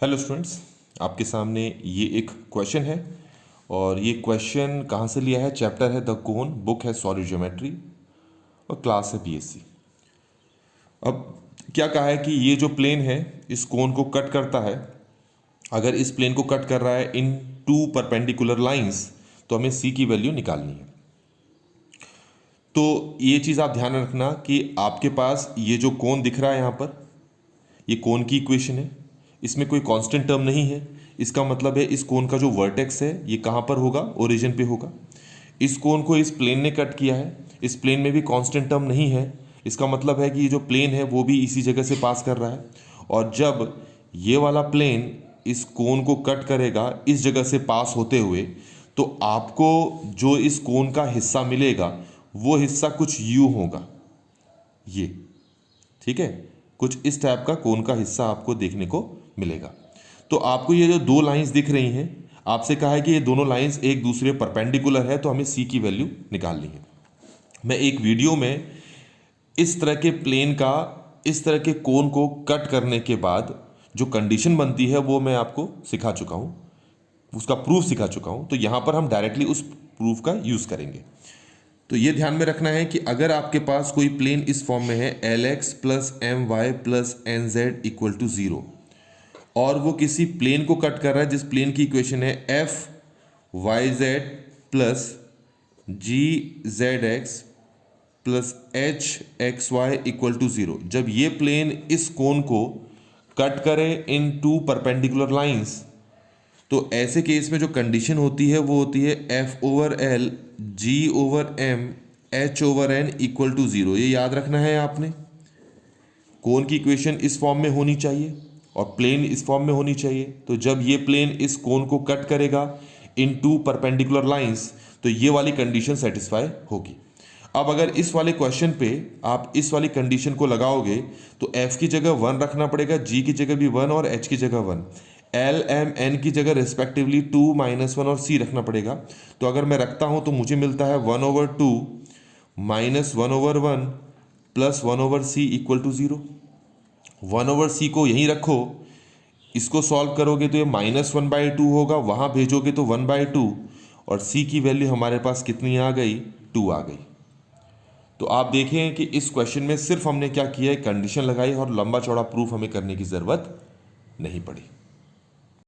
Hello students, आपके सामने ये एक क्वेश्चन है और ये क्वेश्चन कहाँ से लिया है। चैप्टर है द कोन, बुक है सॉलिड ज्योमेट्री और क्लास है बीएससी। अब क्या कहा है कि ये जो प्लेन है इस कोन को कट करता है। अगर इस प्लेन को कट कर रहा है इन टू परपेंडिकुलर लाइंस तो हमें सी की वैल्यू निकालनी है। तो ये चीज़ आप ध्यान रखना कि आपके पास ये जो कोन दिख रहा है यहाँ पर, ये कोन की इक्वेशन है, इसमें कोई कांस्टेंट टर्म नहीं है। इसका मतलब है इस कोन का जो वर्टेक्स है ये कहाँ पर होगा, ओरिजिन पे होगा। इस कोन को इस प्लेन ने कट किया है, इस प्लेन में भी कांस्टेंट टर्म नहीं है। इसका मतलब है कि ये जो प्लेन है वो भी इसी जगह से पास कर रहा है। और जब ये वाला प्लेन इस कोन को कट करेगा इस जगह से पास होते हुए, तो आपको जो इस कोन का हिस्सा मिलेगा वो हिस्सा कुछ यूं होगा, ये ठीक है, कुछ इस टाइप का कोन का हिस्सा आपको देखने को मिलेगा। तो आपको ये जो दो लाइंस दिख रही हैं, आपसे कहा है कि ये दोनों लाइंस एक दूसरे परपेंडिकुलर है, तो हमें सी की वैल्यू निकालनी है। मैं एक वीडियो में इस तरह के प्लेन का, इस तरह के कोन को कट करने के बाद जो कंडीशन बनती है वो मैं आपको सिखा चुका हूँ, उसका प्रूफ सिखा चुका हूँ। तो यहाँ पर हम डायरेक्टली उस प्रूफ का यूज़ करेंगे। तो ये ध्यान में रखना है कि अगर आपके पास कोई प्लेन इस फॉर्म में है LX plus MY plus NZ equal to 0 और वो किसी प्लेन को कट कर रहा है जिस प्लेन की इक्वेशन है FYZ plus GZX plus HXY equal to 0, जब ये प्लेन इस कोन को कट करे इन टू परपेंडिकुलर लाइंस, तो ऐसे केस में जो कंडीशन होती है वो होती है F/L G/M H/N equal to 0। ये याद रखना है आपने। कोन की इक्वेशन इस फॉर्म में होनी चाहिए और प्लेन इस फॉर्म में होनी चाहिए। तो जब ये प्लेन इस कोन को कट करेगा इन टू परपेंडिकुलर लाइंस तो ये वाली कंडीशन सेटिस्फाई होगी। अब अगर इस वाले क्वेश्चन पे आप इस वाली कंडीशन को लगाओगे तो F की जगह 1 रखना पड़ेगा, G की जगह भी 1 और H की जगह 1, L M N की जगह रिस्पेक्टिवली 2 -1 और C रखना पड़ेगा। तो अगर मैं रखता हूं तो मुझे मिलता है 1/2 -1/1 plus 1/C equal to 0। 1/C को यहीं रखो, इसको सॉल्व करोगे तो ये -1/2 होगा, वहां भेजोगे तो 1/2 और C की वैल्यू हमारे पास कितनी आ गई, 2 आ गई। तो आप देखें कि इस क्वेश्चन में सिर्फ हमने क्या किया है, कंडीशन लगाई और लंबा चौड़ा प्रूफ हमें करने की ज़रूरत नहीं पड़ी।